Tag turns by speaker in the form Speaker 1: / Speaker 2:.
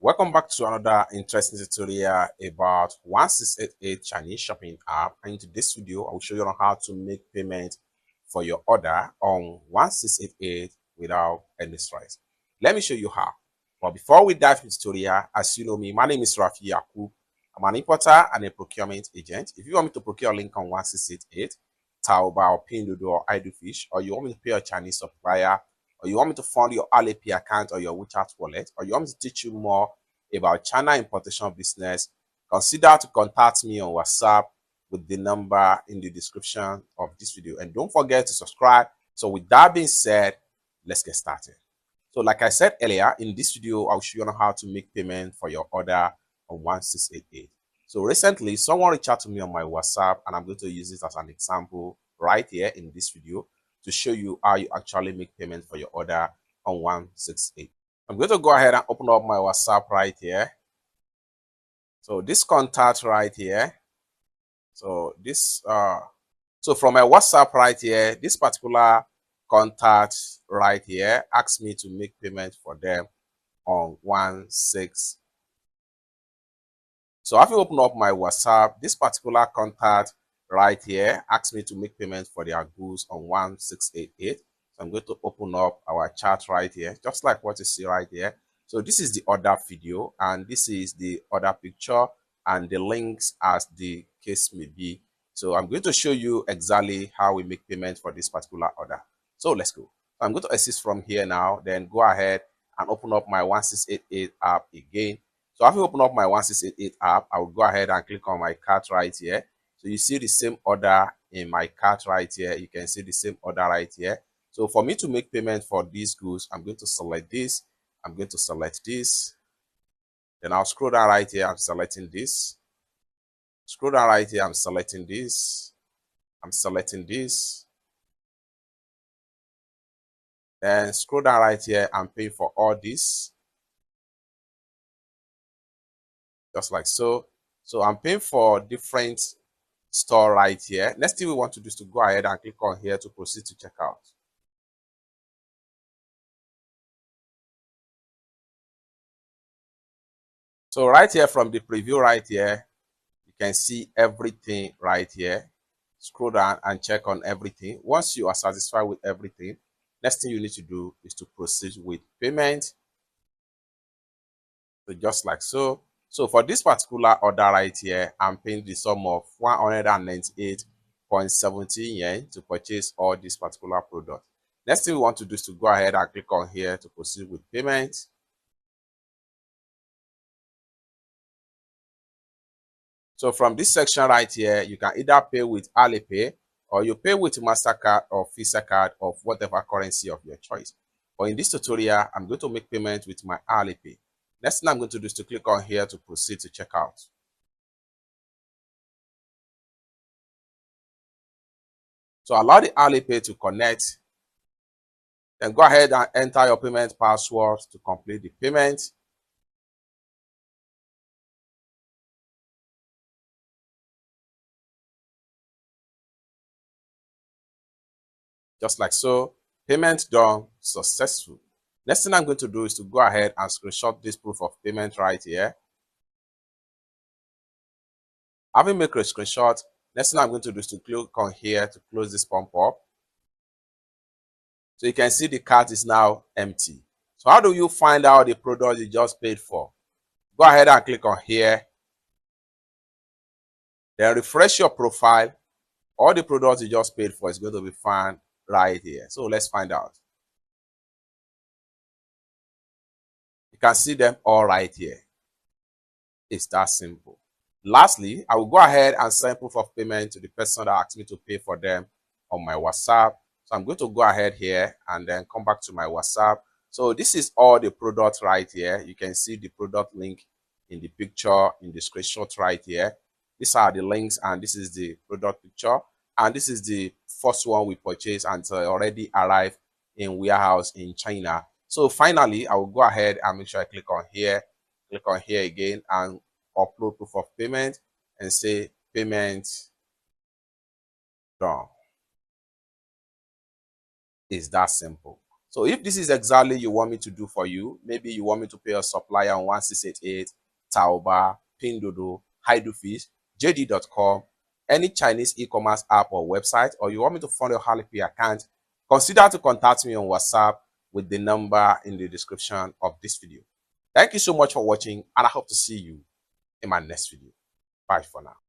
Speaker 1: Welcome back to another interesting tutorial about 1688 Chinese shopping app. And in today's video, I will show you on how to make payment for your order on 1688 without any stress. Let me show you how. But before we dive into the tutorial, as you know me, my name is Rafi Yakub. I'm an importer and a procurement agent. If you want me to procure a link on 1688, Taobao, or Pinduoduo, or Idlefish, or you want me to pay a Chinese supplier, or you want me to fund your Alipay account or your WeChat wallet, or you want me to teach you more about China importation business, consider to contact me on WhatsApp with the number in the description of this video. And don't forget to subscribe. So with that being said, let's get started. So like I said earlier, in this video, I'll show you how to make payment for your order on 1688. So recently, someone reached out to me on my WhatsApp, and I'm going to use it as an example right here in this video to show you how you actually make payment for your order on 168. I'm going to go ahead and open up my WhatsApp right here. So this contact right here. So this so from my WhatsApp right here, this particular contact right here asked me to make payment for them on 16. So after you open up my WhatsApp, this particular contact right here asked me to make payment for their goods on 1688. So I'm going to open up our chart right here, just like what you see right here. So this is the order video, and this is the order picture, and the links as the case may be. So I'm going to show you exactly how we make payment for this particular order. So let's go. I'm going to assist from here now, then go ahead and open up my 1688 app again. So after you open up my 1688 app, I will go ahead and click on my cart right here. So you see the same order in my cart right here. You can see the same order right here. So for me to make payment for these goods, I'm going to select this. I'm going to select this. Then I'll scroll down right here. I'm selecting this. Scroll down right here. I'm selecting this. I'm selecting this. Then scroll down right here. I'm paying for all this. Just like so. So I'm paying for different store right here. Next thing we want to do is to go ahead and click on here to proceed to checkout. So right here from the preview right here, you can see everything right here. Scroll down and check on everything. Once you are satisfied with everything, next thing you need to do is to proceed with payment. So just like so. So for this particular order right here, I'm paying the sum of 198.17 yen to purchase all this particular product. Next thing we want to do is to go ahead and click on here to proceed with payment. So from this section right here, you can either pay with Alipay, or you pay with MasterCard or Visa card of whatever currency of your choice. But in this tutorial, I'm going to make payment with my Alipay. Next thing I'm going to do is to click on here to proceed to checkout. So allow the Alipay to connect. Then go ahead and enter your payment password to complete the payment. Just like so, payment done, successful. Next thing I'm going to do is to go ahead and screenshot this proof of payment right here. Having made a screenshot, next thing I'm going to do is to click on here to close this pump up. So you can see the cart is now empty. So how do you find out the product you just paid for? Go ahead and click on here. Then refresh your profile. All the products you just paid for is going to be found right here. So let's find out. You can see them all right here. It's that simple. Lastly, I will go ahead and send proof of payment to the person that asked me to pay for them on my WhatsApp. So I'm going to go ahead here and then come back to my WhatsApp. So this is all the product right here. You can see the product link in the picture in the screenshot right here. These are the links, and this is the product picture. And this is the first one we purchased and already arrived in warehouse in China. So finally, I will go ahead and make sure I click on here again, and upload proof of payment and say payment done. It's that simple. So if this is exactly you want me to do for you, maybe you want me to pay a supplier on 1688, Taoba, Pinduoduo, Hidefish, JD.com, any Chinese e-commerce app or website, or you want me to fund your Alipay account, consider to contact me on WhatsApp with the number in the description of this video. Thank you so much for watching, and I hope to see you in my next video. Bye for now.